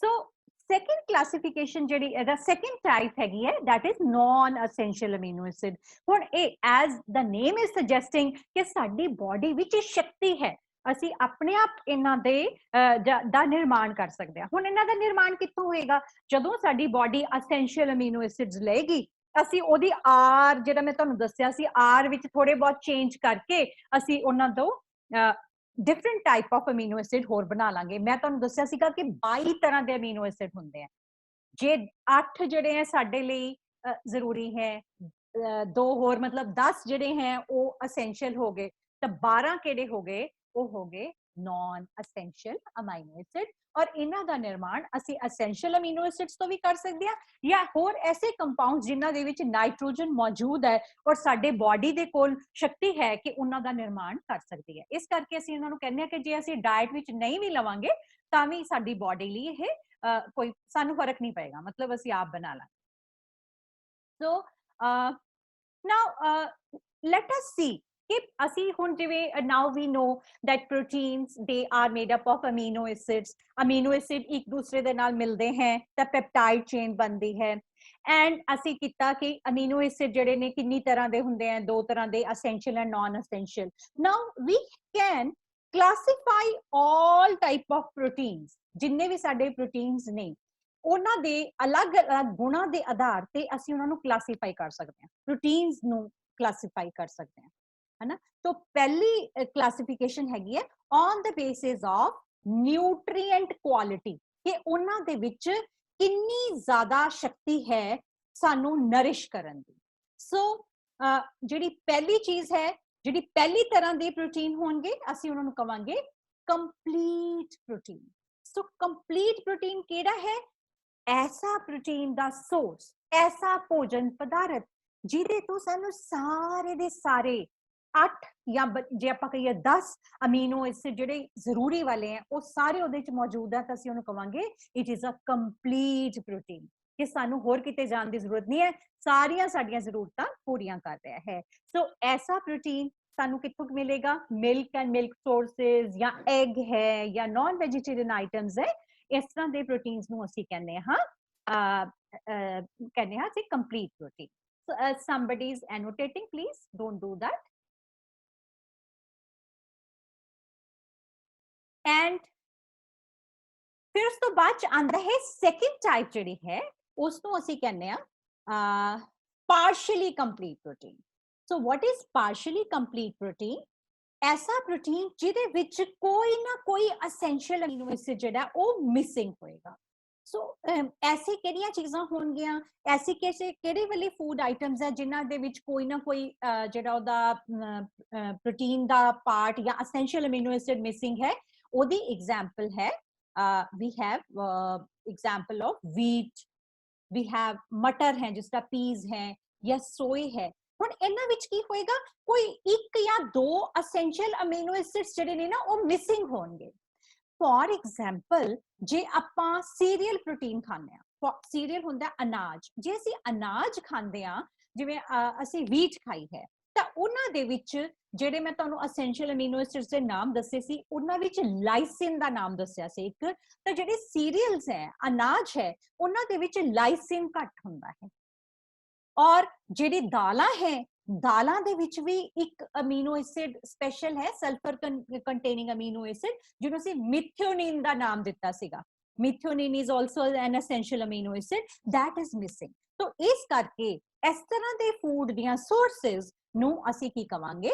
ਸੋ second classification ਜਿਹੜੀ ਇਹਦਾ second type ਹੈਗੀ ਹੈ that is non essential amino acid। ਹੁਣ ਇਹ as the name is suggesting ਕਿ ਸਾਡੀ ਬੋਡੀ ਵਿੱਚ ਸ਼ਕਤੀ ਹੈ ਅਸੀਂ ਆਪਣੇ ਆਪ ਇਹਨਾਂ ਦੇ ਦਾ ਨਿਰਮਾਣ ਕਰ ਸਕਦੇ ਹਾਂ। ਹੁਣ ਇਹਨਾਂ ਦਾ ਨਿਰਮਾਣ ਕਿੱਥੋਂ ਹੋਏਗਾ ਜਦੋਂ ਸਾਡੀ ਬੋਡੀ essential amino acids ਲਏਗੀ ਅਸੀਂ ਉਹਦੀ ਆਰ ਜਿਹੜਾ ਮੈਂ ਤੁਹਾਨੂੰ ਦੱਸਿਆ ਸੀ ਆਰ ਵਿੱਚ ਥੋੜੇ ਬਹੁਤ ਚੇਂਜ ਕਰਕੇ ਅਸੀਂ ਉਹਨਾਂ ਤੋਂ different type of amino acid ਹੋਰ ਬਣਾ ਲਾਂਗੇ। ਮੈਂ ਤੁਹਾਨੂੰ ਦੱਸਿਆ ਸੀਗਾ ਕਿ 22 ਤਰ੍ਹਾਂ ਦੇ ਅਮੀਨੋ ਐਸਿਡ ਹੁੰਦੇ ਆ ਜੇ 8 ਜਿਹੜੇ ਹੈ ਸਾਡੇ ਲਈ ਜ਼ਰੂਰੀ ਹੈ ਦੋ ਹੋਰ ਮਤਲਬ 10 ਜਿਹੜੇ ਹੈ ਉਹ essential ਹੋ ਗਏ ਤਾਂ 12 ਕਿਹੜੇ ਹੋ ਗਏ ਉਹ ਹੋ ਗਏ non essential amino acid। और इन्हां दा निर्माण ਅਸੀਂ essential amino acids ਤੋਂ ਵੀ ਕਰ ਸਕਦੇ ਹਾਂ ਜਾਂ ਹੋਰ ਐਸੇ ਕੰਪਾਊਂਡਸ ਜਿਨ੍ਹਾਂ ਦੇ ਵਿੱਚ ਨਾਈਟ੍ਰੋਜਨ ਮੌਜੂਦ ਹੈ ਔਰ ਸਾਡੇ ਬਾਡੀ ਦੇ ਕੋਲ ਸ਼ਕਤੀ ਹੈ ਕਿ ਉਹਨਾਂ ਦਾ ਨਿਰਮਾਣ ਕਰ ਸਕਦੀ ਹੈ। ਇਸ ਕਰਕੇ ਅਸੀਂ ਇਹਨਾਂ ਨੂੰ ਕਹਿੰਦੇ ਹਾਂ ਕਿ ਜੇ ਅਸੀਂ ਡਾਈਟ ਵਿੱਚ ਨਹੀਂ ਵੀ ਲਵਾਂਗੇ ਤਾਂ ਵੀ ਸਾਡੀ ਬਾਡੀ ਲਈ ਇਹ ਕੋਈ ਸਾਨੂੰ ਫਰਕ ਨਹੀਂ ਪਏਗਾ ਮਤਲਬ ਅਸੀਂ ਆਪ ਬਣਾ ਲਾਂਗੇ। ਸੋ ਨਾਓ let us see कि ਅਸੀਂ ਹੁਣ ਜਿਵੇਂ now we know that proteins they are made up of amino acid ਇੱਕ ਦੂਸਰੇ ਦੇ ਨਾਲ ਮਿਲਦੇ ਹੈ ਤਾਂ ਪੈਪਟਾਈਡ ਚੇਨ ਬਣਦੀ ਹੈ ਐਂਡ ਅਸੀਂ ਕੀਤਾ ਕਿ ਅਮੀਨੋ ਐਸਿਡ ਜਿਹੜੇ ਨੇ ਕਿੰਨੀ ਤਰ੍ਹਾਂ ਦੇ ਹੁੰਦੇ ਆ ਦੋ ਤਰ੍ਹਾਂ ਦੇ essential and non essential now we can classify all type of proteins ਜਿੰਨੇ ਵੀ ਸਾਡੇ ਪ੍ਰੋਟੀਨਸ ਨੇ ਉਹਨਾਂ ਦੇ ਅਲੱਗ-ਅਲੱਗ ਗੁਣਾਂ ਦੇ ਆਧਾਰ ਤੇ ਅਸੀਂ ਉਹਨਾਂ ਨੂੰ ਕਲਾਸੀਫਾਈ ਕਰ ਸਕਦੇ ਹਾਂ ਪ੍ਰੋਟੀਨਸ ਨੂੰ ਕਲਾਸੀਫਾਈ ਕਰ ਸਕਦੇ ਹਾਂ है ना तो पहली क्लासिफिकेशन हैगी है on the basis of nutrient quality कि ਉਹਨਾਂ ਦੇ ਵਿੱਚ ਕਿੰਨੀ ਜ਼ਿਆਦਾ ਸ਼ਕਤੀ ਹੈ ਸਾਨੂੰ ਨਰਿਸ਼ ਕਰਨ ਦੀ ਸੋ ਜਿਹੜੀ ਪਹਿਲੀ ਚੀਜ਼ ਹੈ ਜਿਹੜੀ ਪਹਿਲੀ ਤਰ੍ਹਾਂ ਦੇ ਪ੍ਰੋਟੀਨ ਹੋਣਗੇ ਅਸੀਂ ਉਹਨਾਂ ਨੂੰ ਕਵਾਂਗੇ ਕੰਪਲੀਟ ਪ੍ਰੋਟੀਨ ਸੋ ਕੰਪਲੀਟ ਪ੍ਰੋਟੀਨ ਕਿਹੜਾ ਹੈ ਐਸਾ ਪ੍ਰੋਟੀਨ ਦਾ ਸੋਰਸ ਐਸਾ ਭੋਜਨ ਪਦਾਰਥ ਜਿਹਦੇ ਤੋਂ ਸਾਨੂੰ ਸਾਰੇ ਦੇ ਸਾਰੇ 8 ਜਾਂ ਜੇ ਆਪਾਂ ਕਹੀਏ 10 ਅਮੀਨੋ ਐਸਿਡ ਜਿਹੜੇ ਜ਼ਰੂਰੀ ਵਾਲੇ ਆ ਉਹ ਸਾਰੇ ਉਹਦੇ ਵਿੱਚ ਮੌਜੂਦ ਆ ਤਾਂ ਅਸੀਂ ਉਹਨੂੰ ਕਵਾਂਗੇ it is a complete protein ਕਿ ਸਾਨੂੰ ਹੋਰ ਕਿਤੇ ਜਾਣ ਦੀ ਜ਼ਰੂਰਤ ਨਹੀਂ ਹੈ ਸਾਰੀਆਂ ਸਾਡੀਆਂ ਜ਼ਰੂਰਤਾਂ ਪੂਰੀਆਂ ਕਰ ਰਿਹਾ ਹੈ ਸੋ ਐਸਾ ਪ੍ਰੋਟੀਨ ਸਾਨੂੰ ਕਿੱਥੋਂ ਮਿਲੇਗਾ ਮਿਲਕ ਐਂਡ ਮਿਲਕ ਸੋਰਸਸ ਜਾਂ ਐਗ ਹੈ ਜਾਂ ਨਾਨ ਵੈਜੀਟੇਰੀਅਨ ਆਈਟਮਸ ਹੈ ਇਸ ਤਰ੍ਹਾਂ ਦੇ ਪ੍ਰੋਟੀਨਸ ਨੂੰ ਅਸੀਂ ਕਹਿੰਦੇ ਹਾਂ ਅਸੀਂ complete protein so somebody is annotating please don't do that and फिर उस तो बाद आंदा है सेकंड टाइप ਜਿਹੜੀ ਹੈ ਉਸ ਨੂੰ ਅਸੀਂ ਕਹਿੰਦੇ ਆ partially complete protein so what is partially complete protein ਐਸਾ ਪ੍ਰੋਟੀਨ ਜਿਹਦੇ ਵਿੱਚ ਕੋਈ ਨਾ ਕੋਈ ਐਸੈਂਸ਼ੀਅਲ ਅਮੀਨੋ ਐਸਿਡ ਜਿਹੜਾ ਉਹ ਮਿਸਿੰਗ ਹੋਏਗਾ ਸੋ ਐਸੀ ਕਿਹੜੀਆਂ ਚੀਜ਼ਾਂ ਹੋਣਗੀਆਂ ਐਸੀ ਕਿਹੜੇ ਵਾਲੇ ਫੂਡ ਆਈਟਮਸ ਹੈ ਜਿਨ੍ਹਾਂ ਦੇ ਵਿੱਚ ਕੋਈ ਨਾ ਕੋਈ ਜਿਹੜਾ ਉਹਦਾ ਪ੍ਰੋਟੀਨ ਦਾ ਪਾਰਟ ਜਾਂ ਐਸੈਂਸ਼ੀਅਲ ਅਮੀਨੋ ਐਸਿਡ ਮਿਸਿੰਗ ਹੈ ਉਹਦੀ ਐਗਜ਼ਾਮਪਲ ਹੈ we have example of wheat we have मटर है जिसका पीज है या सोए है ਹੁਣ ਇਹਨਾਂ ਵਿੱਚ ਕੀ ਹੋਏਗਾ ਕੋਈ ਇੱਕ ਜਾਂ ਦੋ ਐਸੈਂਸ਼ੀਅਲ ਅਮੀਨੋ ਐਸਿਡਸ ਜਿਹੜੇ ਨੇ ਨਾ ਉਹ ਮਿਸਿੰਗ ਹੋਣਗੇ ਫॉर ਐਗਜ਼ਾਮਪਲ ਜੇ ਆਪਾਂ ਸੀਰੀਅਲ ਪ੍ਰੋਟੀਨ ਖਾਂਦੇ ਆ ਸੀਰੀਅਲ ਹੁੰਦਾ ਅਨਾਜ ਜੇ ਅਸੀਂ ਅਨਾਜ ਖਾਂਦੇ ਆ ਜਿਵੇਂ ਅਸੀਂ ਵੀਟ ਖਾਈ ਹੈ ਤਾਂ ਉਹਨਾਂ ਦੇ ਵਿੱਚ ਜਿਹੜੇ ਮੈਂ ਤੁਹਾਨੂੰ ਐਸੈਂਸ਼ੀਅਲ ਅਮੀਨੋ ਐਸਿਡਸ ਦੇ ਨਾਮ ਦੱਸੇ ਸੀ ਉਹਨਾਂ ਵਿੱਚ ਲਾਈਸਿਨ ਦਾ ਨਾਮ ਦੱਸਿਆ ਸੀ ਇੱਕ ਤਾਂ ਜਿਹੜੇ ਸੀਰੀਅਲਸ ਹੈ ਅਨਾਜ ਹੈ ਉਹਨਾਂ ਦੇ ਵਿੱਚ ਲਾਈਸਿਨ ਘੱਟ ਹੁੰਦਾ ਹੈ ਔਰ ਜਿਹੜੀ ਦਾਲਾਂ ਹੈ ਦਾਲਾਂ ਦੇ ਵਿੱਚ ਵੀ ਇੱਕ ਅਮੀਨੋ ਐਸਿਡ ਸਪੈਸ਼ਲ ਹੈ ਸਲਫਰ ਕੰਟੇਨਿੰਗ ਅਮੀਨੋ ਐਸਿਡ ਜਿਹਨੂੰ ਅਸੀਂ ਮਿਥਿਓਨਿਨ ਦਾ ਨਾਮ ਦਿੱਤਾ ਸੀਗਾ methionine is also an essential amino acid that is missing तो ਇਸ ਕਰਕੇ ਇਸ ਤਰ੍ਹਾਂ ਦੇ ਫੂਡ ਦੀਆਂ ਸੋਰਸਸ ਨੂੰ ਅਸੀਂ ਕੀ ਕਵਾਂਗੇ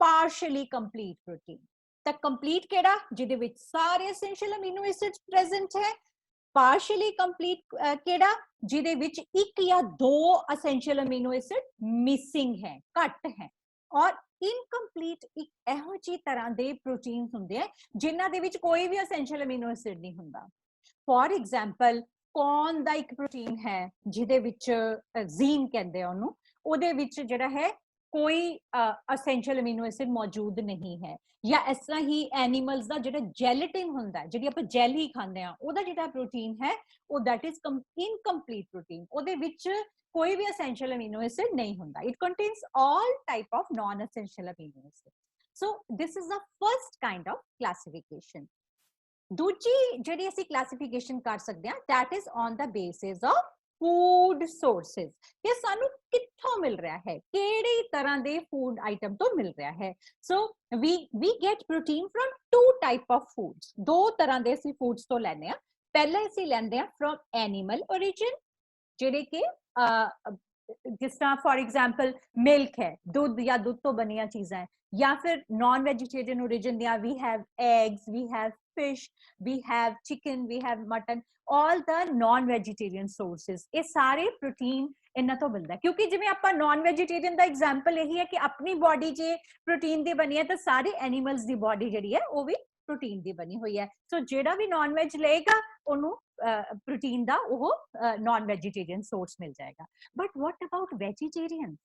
ਪਾਰਸ਼ਲੀ ਕੰਪਲੀਟ ਪ੍ਰੋਟੀਨ ਤਾਂ ਕੰਪਲੀਟ ਕਿਹੜਾ ਜਿਹਦੇ ਵਿੱਚ ਸਾਰੇ ਐਸੈਂਸ਼ੀਅਲ ਅਮੀਨੋ ਐਸਿਡਸ ਪ੍ਰੈਜ਼ੈਂਟ ਹੈ ਪਾਰਸ਼ਲੀ ਕੰਪਲੀਟ ਕਿਹੜਾ ਜਿਹਦੇ ਵਿੱਚ ਇੱਕ ਜਾਂ ਦੋ ਐਸੈਂਸ਼ੀਅਲ ਅਮੀਨੋ ਐਸਿਡ ਮਿਸਿੰਗ ਹੈ ਘੱਟ ਹੈ ਔਰ ਇਨਕੰਪਲੀਟ ਇੱਕ ਇਹੋ ਜਿਹੀ ਤਰ੍ਹਾਂ ਦੇ ਪ੍ਰੋਟੀਨਸ ਹੁੰਦੇ ਆ ਜਿਨ੍ਹਾਂ ਦੇ ਵਿੱਚ ਕੋਈ ਵੀ ਐਸੈਂਸ਼ੀਅਲ ਅਮੀਨੋ ਐਸਿਡ ਨਹੀਂ ਹੁੰਦਾ ਫॉर ਐਗਜ਼ਾਮਪਲ ਕੌਰਨ ਦਾ ਇੱਕ ਪ੍ਰੋਟੀਨ ਹੈ ਜਿਹਦੇ ਵਿੱਚ ਜ਼ੀਨ ਕਹਿੰਦੇ ਆ ਉਹਨੂੰ ਉਹਦੇ ਵਿੱਚ ਜਿਹੜਾ ਹੈ ਕੋਈ ਐਸੈਂਸ਼ੀਅਲ ਅਮੀਨੋ ਐਸਿਡ ਮੌਜੂਦ ਨਹੀਂ ਹੈ ਜਾਂ ਇਸ ਤਰ੍ਹਾਂ ਹੀ ਐਨੀਮਲਸ ਦਾ ਜਿਹੜਾ ਜੈਲੇਟਿਨ ਹੁੰਦਾ ਹੈ ਜਿਹੜੀ ਆਪਾਂ ਜੈਲੀ ਖਾਂਦੇ ਆ ਉਹਦਾ ਜਿਹੜਾ ਪ੍ਰੋਟੀਨ ਹੈ ਉਹ ਦੈਟ ਇਜ਼ ਇਨਕੰਪਲੀਟ ਪ੍ਰੋਟੀਨ ਉਹਦੇ ਵਿੱਚ ਕੋਈ ਵੀ ਐਸੈਂਸ਼ੀਅਲ ਅਮੀਨੋ ਐਸਿਡ ਨਹੀਂ ਹੁੰਦਾ it contains all type of non essential amino acid so this is the first kind of classification ਦੂਜੀ ਜਿਹੜੀ ਅਸੀਂ ਕਲਾਸੀਫਿਕੇਸ਼ਨ ਕਰ ਸਕਦੇ ਹਾਂ that is on the basis of food sources ਕਿ ਸਾਨੂੰ ਕਿੱਥੋਂ ਮਿਲ ਰਿਹਾ ਹੈ ਕਿਹੜੀ ਤਰ੍ਹਾਂ ਦੇ ਫੂਡ ਆਈਟਮ ਤੋਂ ਮਿਲ ਰਿਹਾ ਹੈ ਸੋ we get protein from two type of foods ਦੋ ਤਰ੍ਹਾਂ ਦੇ ਅਸੀਂ ਫੂਡਸ ਤੋਂ ਲੈਂਦੇ ਆ ਪਹਿਲਾਂ ਅਸੀਂ ਲੈਂਦੇ ਆ from animal origin ਜਿਹੜੇ ਕਿ ਜਿਸ ਤਰ੍ਹਾਂ ਫॉर ਐਗਜ਼ਾਮਪਲ ਮਿਲਕ ਹੈ ਦੁੱਧ ਜਾਂ ਦੁੱਧ ਤੋਂ ਬਣੀਆਂ ਚੀਜ਼ਾਂ ਹੈ ਜਾਂ ਫਿਰ ਨਾਨ ਵੈਜੀਟੇਰੀਅਨ origin ਦੀਆਂ we have eggs we have fish we have chicken we have mutton all the non vegetarian sources ਇਹ ਸਾਰੇ ਪ੍ਰੋਟੀਨ ਇਹਨਾਂ ਤੋਂ ਮਿਲਦਾ ਕਿਉਂਕਿ ਜਿਵੇਂ ਆਪਾਂ ਨਾਨ ਵੈਜੀਟੇਰੀਅਨ ਦਾ ਐਗਜ਼ਾਮਪਲ ਇਹੀ ਹੈ ਕਿ ਆਪਣੀ ਬਾਡੀ ਜੇ ਪ੍ਰੋਟੀਨ ਦੀ ਬਣੀ ਹੈ ਤਾਂ ਸਾਰੇ ਐਨੀਮਲਸ ਦੀ ਬਾਡੀ ਜਿਹੜੀ ਹੈ ਉਹ ਵੀ ਪ੍ਰੋਟੀਨ ਦੀ ਬਣੀ ਹੋਈ ਹੈ ਸੋ ਜਿਹੜਾ ਵੀ ਨਾਨ ਵੈਜ ਲਏਗਾ ਉਹਨੂੰ ਪ੍ਰੋਟੀਨ ਦਾ ਉਹ ਨਾਨ ਵੈਜੀਟੇਰੀਅਨ ਸੋਰਸ ਮਿਲ ਜਾਏਗਾ ਬਟ ਵਾਟ ਅਬਾਊਟ ਵੈਜੀਟੇਰੀਅਨ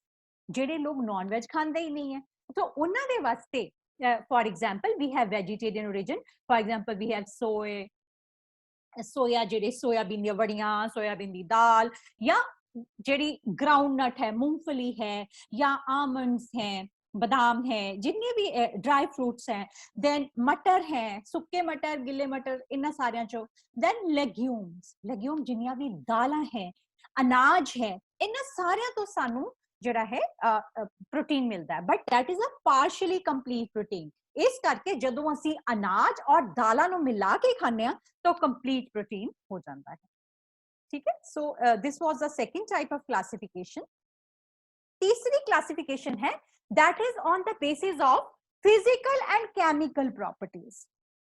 ਜਿਹੜੇ ਲੋਕ ਨਾਨ ਵੈਜ ਖਾਂਦੇ ਹੀ ਨਹੀਂ ਹੈ ਤਾਂ ਉਹਨਾਂ ਦੇ ਵਾਸਤੇ for example we have vegetarian origin for example we have soya ਜਿਹੜੇ ਸੋਇਆਬੀਨ ਦੀਆਂ ਵੜੀਆਂ ਸੋਇਆਬੀਨ ਦੀ ਦਾਲ ਜਾਂ ਜਿਹੜੀ ਗਰਾਊਂਡ ਨਟ ਹੈ ਮੂੰਗਫਲੀ ਹੈ ਜਾਂ ਆਮੰਡਸ ਹੈ बादाम है, जिन्ने भी ड्राई फ्रूट्स हैं, देन मटर है, सुक्के मटर, गिले मटर, इन्ना सारियां चो, देन लेग्यूम्स, लेग्यूम जिन्नियां भी दालां है, अनाज है, इन्ना सारियां तो सानू ਜਿਹੜਾ है प्रोटीन मिलता है, but that is a partially complete protein. इस करके ਜਦੋਂ ਅਸੀਂ अनाज और दालां ਨੂੰ मिला के खाने ਆ तो कंप्लीट प्रोटीन हो जाता है। ठीक है, so this was the second type of classification. तीसरी क्लासिफिकेशन है that is on the basis of physical and chemical properties.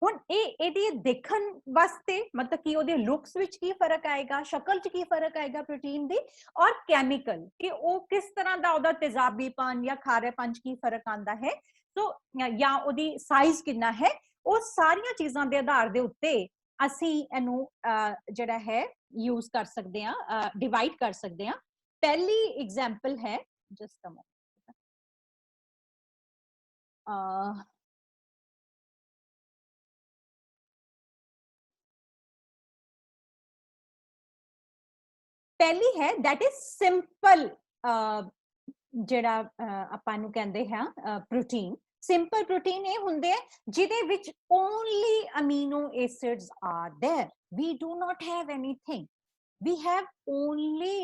ਹੁਣ ਇਹਦੀ ਦੇਖਣ ਵਾਸਤੇ मतलब कि ਉਹਦੇ ਲੁਕਸ ਵਿੱਚ ਕੀ ਫਰਕ ਆਏਗਾ, ਸ਼ਕਲ 'ਚ ਕੀ ਫਰਕ ਆਏਗਾ ਪ੍ਰੋਟੀਨ ਦੀ, ਔਰ ਕੈਮੀਕਲ ਕਿ ਉਹ ਕਿਸ ਤਰ੍ਹਾਂ ਦਾ ਉਹਦਾ ਤੇਜ਼ਾਬੀਪਨ ਜਾਂ ਖਾਰੇਪਨ 'ਚ ਕੀ ਫਰਕ ਆਂਦਾ ਹੈ, ਸੋ ਜਾਂ ਉਹਦੀ ਸਾਈਜ਼ ਕਿੰਨਾ ਹੈ, ਉਹ ਸਾਰੀਆਂ ਚੀਜ਼ਾਂ ਦੇ ਆਧਾਰ ਦੇ ਉੱਤੇ ਅਸੀਂ ਇਹਨੂੰ ਜਿਹੜਾ ਹੈ ਯੂਜ਼ ਕਰ ਸਕਦੇ ਹਾਂ, ਡਿਵਾਈਡ ਕਰ ਸਕਦੇ ਹਾਂ। पहली एग्जाम्पल है, जस्ट अ मोमेंट, पहली है दैट इज सिंपल, ਜਿਹੜਾ ਆਪਾਂ ਨੂੰ ਕਹਿੰਦੇ ਹਾਂ ਪ੍ਰੋਟੀਨ। ਸਿੰਪਲ ਪ੍ਰੋਟੀਨ ਇਹ ਹੁੰਦੇ ਆ ਜਿਹਦੇ ਵਿੱਚ only amino acids are there, we do not have anything, we have only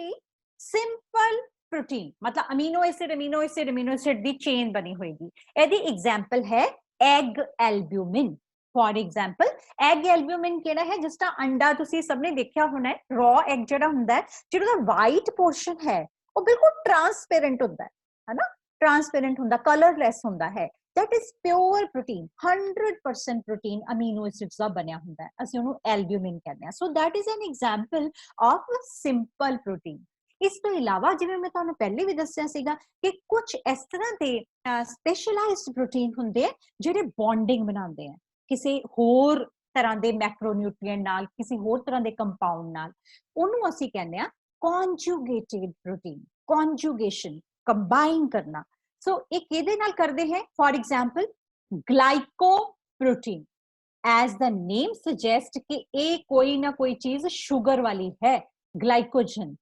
simple protein, मतलब अमीनो एसिड दी चेन बनी होगी। एदी एग्जांपल है egg albumin. For example egg albumin केड़ा है, जिस तरह अंडा तुसी सबने देखा होना है, रॉ एग जेड़ा हुंदा है, जेड़ा वाइट पोर्शन है वो बिल्कुल ट्रांसपेरेंट होता है ना, ट्रांसपेरेंट होता, कलरलैस होता है, that is pure protein, 100% protein amino acids का बनया होता है, ਅਸੀਂ ਉਹਨੂੰ एल्ब्यूमिन कहते हैं। So that is an example of simple protein. ਇਸ ਤੋਂ ਇਲਾਵਾ ਜਿਵੇਂ ਮੈਂ ਤੁਹਾਨੂੰ ਪਹਿਲੇ ਵੀ ਦੱਸਿਆ ਸੀਗਾ ਕਿ ਕੁਝ ਇਸ ਤਰ੍ਹਾਂ ਦੇ ਸਪੈਸ਼ਲਾਈਜ਼ਡ ਪ੍ਰੋਟੀਨ ਹੁੰਦੇ ਆ ਜਿਹੜੇ ਬੌਂਡਿੰਗ ਬਣਾਉਂਦੇ ਆ ਕਿਸੇ ਹੋਰ ਤਰ੍ਹਾਂ ਦੇ ਮੈਕਰੋਨਿਊਟ੍ਰੀਐਂਟ ਨਾਲ, ਕਿਸੇ ਹੋਰ ਤਰ੍ਹਾਂ ਦੇ ਕੰਪਾਊਂਡ ਨਾਲ, ਉਹਨੂੰ ਅਸੀਂ ਕਹਿੰਦੇ ਆ conjugated protein, conjugation, combine करना। so एक ਇਹਦੇ ਨਾਲ ਕਰਦੇ हैं, for example glycoprotein, as the name suggest कि ਇਹ कोई ना कोई चीज शुगर वाली है, glycogen,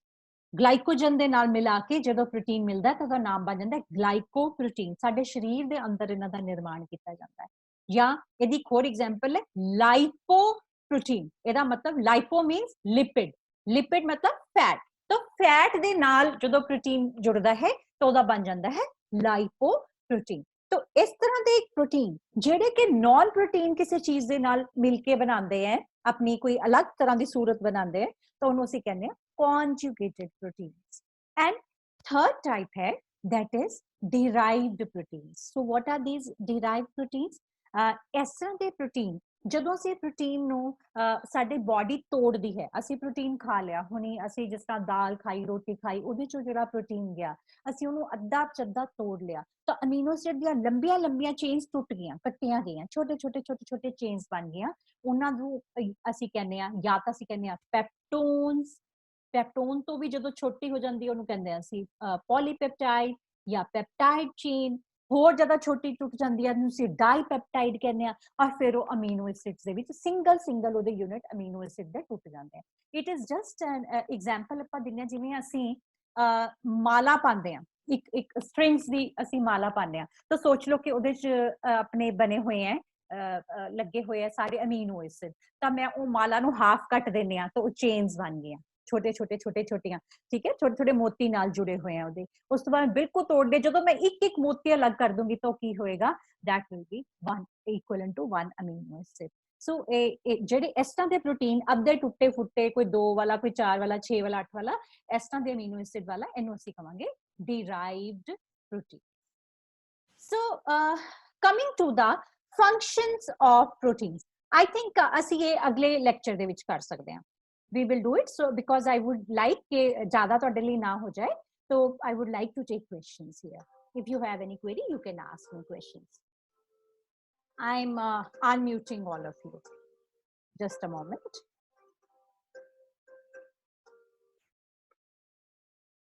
ग्लाइकोजन ਦੇ ਨਾਲ ਮਿਲਾ ਕੇ ਜਦੋਂ ਪ੍ਰੋਟੀਨ ਮਿਲਦਾ ਤਾਂ ਉਹਦਾ ਨਾਮ ਬਣ ਜਾਂਦਾ ਹੈ ਗਲਾਈਕੋਪ੍ਰੋਟੀਨ। ਸਾਡੇ ਸਰੀਰ ਦੇ ਅੰਦਰ ਇਹਨਾਂ ਦਾ ਨਿਰਮਾਣ ਕੀਤਾ ਜਾਂਦਾ ਹੈ। ਜਾਂ ਇਹਦੀ ਇੱਕ ਹੋਰ ਐਗਜ਼ਾਮਪਲ ਹੈ ਲਾਈਪੋਪ੍ਰੋਟੀਨ। ਇਹਦਾ ਮਤਲਬ ਲਾਈਪੋ ਮੀਨਸ ਲਿਪਿਡ, ਲਿਪਿਡ ਮਤਲਬ ਫੈਟ, तो फैट दे नाल जो प्रोटीन जुड़ता है तो ਉਹਦਾ बन जाता है लाइपोप्रोटीन। तो इस तरह के प्रोटीन जेडे के नॉन प्रोटीन किसी चीज दे नाल मिलके बनाते हैं, अपनी कोई अलग तरह की सूरत बनाते हैं, तो उन्होंने ਅਸੀਂ कहते हैं conjugated proteins। and third type है that is derived proteins। so what are these derived proteins? ਇਸ ਤਰ੍ਹਾਂ ਦੇ ਪ੍ਰੋਟੀਨ ਜਦੋਂ ਅਸੀਂ ਪ੍ਰੋਟੀਨ ਨੂੰ ਸਾਡੀ ਬਾਡੀ ਤੋੜਦੀ ਹੈ, ਅਸੀਂ ਪ੍ਰੋਟੀਨ ਖਾ ਲਿਆ, ਹੁਣੀ ਅਸੀਂ ਜਿਸ ਤਰ੍ਹਾਂ ਦਾਲ ਖਾਈ, ਰੋਟੀ ਖਾਈ, ਉਹਦੇ ਚੋਂ ਜਿਹੜਾ ਪ੍ਰੋਟੀਨ ਗਿਆ ਅਸੀਂ ਉਹਨੂੰ ਅੱਧਾ ਚੱਦਾ ਤੋੜ ਲਿਆ ਤਾਂ ਅਮੀਨੋ ਐਸਿਡ ਦੀਆਂ ਲੰਬੀਆਂ ਲੰਬੀਆਂ ਚੇਨਸ ਟੁੱਟ ਗਈਆਂ, ਕੱਟੀਆਂ ਗਈਆਂ, ਛੋਟੇ ਛੋਟੇ ਚੇਨਸ ਬਣ ਗਈਆਂ। ਉਹਨਾਂ ਨੂੰ ਅਸੀਂ ਕਹਿੰਦੇ ਆ, ਜਾਂ ਤਾਂ ਅਸੀਂ ਕਹਿੰਦੇ ਆ ਪੈਪਟੋਨਸ, ਪੈਪਟੋਨ ਤੋਂ ਵੀ ਜਦੋਂ ਛੋਟੀ ਹੋ ਜਾਂਦੀ ਉਹਨੂੰ ਕਹਿੰਦੇ ਆ ਅਸੀਂ ਪੋਲੀਪੈਪਟਾਈਡ ਜਾਂ ਪੈਪਟਾਈਡ ਚੇਨ, ਹੋਰ ਜ਼ਿਆਦਾ ਛੋਟੀ ਟੁੱਟ ਜਾਂਦੀ ਹੈ ਉਹਨੂੰ ਅਸੀਂ ਡਾਈਪੈਪਟਾਈਡ ਕਹਿੰਦੇ ਆ, ਔਰ ਫਿਰ ਉਹ ਅਮੀਨੋ ਐਸਿਡਸ ਦੇ ਵਿੱਚ ਸਿੰਗਲ ਉਹਦੇ ਯੂਨਿਟ ਅਮੀਨੋ ਐਸਿਡ ਦੇ ਟੁੱਟ ਜਾਂਦੇ ਆ। It is just an example ਆਪਾਂ ਦਿੰਦੇ ਹਾਂ, ਜਿਵੇਂ ਅਸੀਂ ਮਾਲਾ ਪਾਉਂਦੇ ਆ, ਇੱਕ ਸਟ੍ਰਿੰਗਸ ਦੀ ਅਸੀਂ ਮਾਲਾ ਪਾਉਂਦੇ ਆ, ਤਾਂ ਸੋਚ ਲਓ ਕਿ ਉਹਦੇ ਚ ਆਪਣੇ ਬਣੇ ਹੋਏ ਹੈ ਲੱਗੇ ਹੋਏ ਆ ਸਾਰੇ ਅਮੀਨੋ ਐਸਿਡ, ਤਾਂ ਮੈਂ ਉਹ ਮਾਲਾ ਨੂੰ ਹਾਫ ਕੱਟ ਦਿੰਦੇ ਆ ਤਾਂ ਉਹ ਚੇਨਸ ਬਣ ਗਈਆਂ, छोटे छोटियां, ठीक है, छोटे छोटे मोती नाल जुड़े हुए हैं ਉਹਦੇ। ਉਸ ਤੋਂ ਬਾਅਦ ਬਿਲਕੁਲ ਤੋੜ ਦੇ ਜਦੋਂ ਮੈਂ ਇੱਕ मोती अलग कर दूंगी तो ਕੀ ਹੋਏਗਾ, that will be 1 equivalent to 1 amino acid। सो ਜਿਹੜੇ ਇਸ ਤਰ੍ਹਾਂ ਦੇ ਪ੍ਰੋਟੀਨ ਅੱਧੇ ਟੁੱਟੇ ਫੁੱਟੇ, ਕੋਈ 2 ਵਾਲਾ, ਕੋਈ 4 ਵਾਲਾ, 6 ਵਾਲਾ, 8 ਵਾਲਾ, ਇਸ ਤਰ੍ਹਾਂ ਦੇ ਅਮੀਨੋ ਐਸਿਡ ਵਾਲਾ, ਇਹਨੂੰ ਅਸੀਂ ਕਹਾਂਗੇ derived protein। so coming to the functions of proteins, I think ਅਸੀਂ ਇਹ ਅਗਲੇ ਲੈਕਚਰ ਦੇ ਵਿੱਚ ਕਰ ਸਕਦੇ ਹਾਂ। we will do it, so because I would like ke zyada tode liye na ho jaye, so I would like to take questions here. If you have any query you can ask me questions। I'm unmuting all of you, just a moment।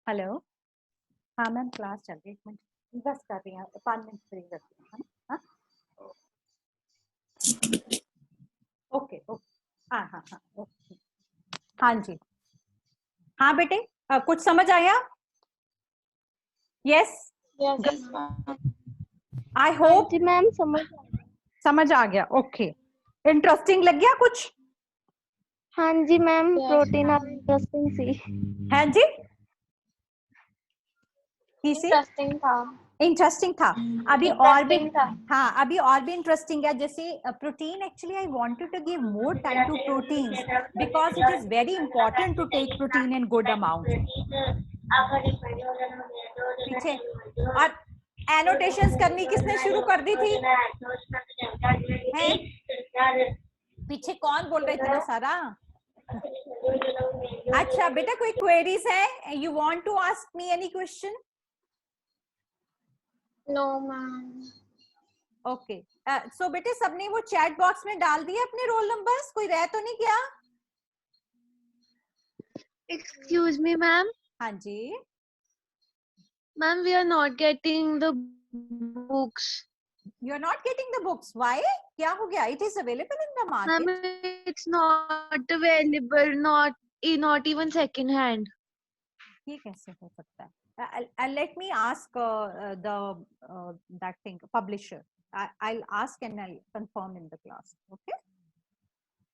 hello, हाँ ma'am class चल रही है, 1 minute बस कर रही हूँ, 5 minute free करती हूँ, हाँ ओके ओके, हाँ हाँ हाँ ओके, हाँ जी, हाँ बेटे कुछ समझ आया? यस yes, आई होप जी मैम समझ आ गया। ओके, इंटरेस्टिंग लग गया कुछ? हाँ जी मैम, प्रोटीन और इंटरेस्टिंग सी। हाँ जी, इंटरेस्टिंग था। इंटरेस्टिंग था। अभी और भी, इंटरेस्टिंग था। हाँ अभी और भी इंटरेस्टिंग है। जैसे protein, actually I wanted to give more time to proteins because it is very important to take protein in good amount. पीछे और एनोटेशंस करनी किसने शुरू कर दी थी? हैं? पीछे कौन बोल रहा है इतना सारा? अच्छा बेटा, कोई क्वेरीज है? You want to ask me any question? No ma'am. Okay, so बेटे सबने वो चैट बॉक्स में डाल दिया अपने रोल नंबर्स? कोई रह तो नहीं गया? Excuse me ma'am. हाँ जी ma'am, we are not getting the books. You are not getting the books, why? क्या हो गया? It is available in the ma'am, market. It's not available, not even second hand. ये कैसे हो सकता है? Let me ask that thing publisher. I'll ask and I'll confirm in the class. Okay.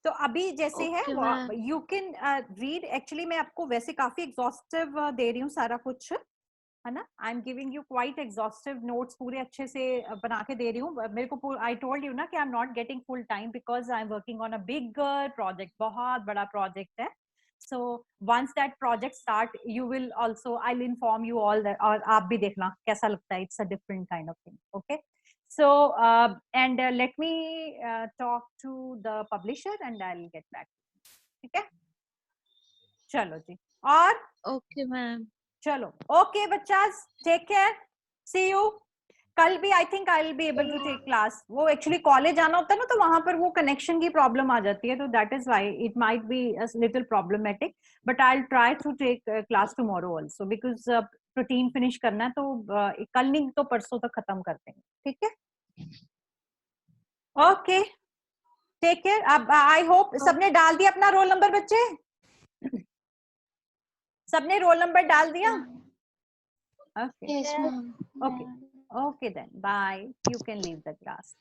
तो अभी जैसे है okay ma'am. You can read. Actually मैं आपको वैसे काफी एग्जॉस्टिव दे रही हूँ सारा कुछ, है ना? I am giving you quite exhaustive notes, पूरे अच्छे से बना के दे रही हूँ। मेरे को आई टोल्ड यू ना कि I am not getting full time because I am working on a big project, बहुत बड़ा प्रोजेक्ट है। So once that project start you will also, I will inform you all that, और आप भी देखना कैसा लगता है। It's a different kind of thing. Okay, so and let me talk to the publisher and I'll get back. ठीक है, चलो जी। और ओके मैम। चलो, ओके बच्चास, टेक केयर, सी यू। कल भी I think I will be able to take class. वो एक्चुअली कॉलेज आना होता है ना, तो वहां पर वो कनेक्शन की प्रॉब्लम आ जाती है, तो that is why it might be a little problematic, but I will try to take class tomorrow also because protein finish करना है, तो कल नहीं तो परसों तक खत्म कर देंगे। ठीक है, ओके, टेक केयर। अब आई होप सबने डाल दिया अपना रोल नंबर बच्चे? सबने रोल नंबर डाल दिया? Okay yes ma'am. Okay okay, then bye, you can leave the class.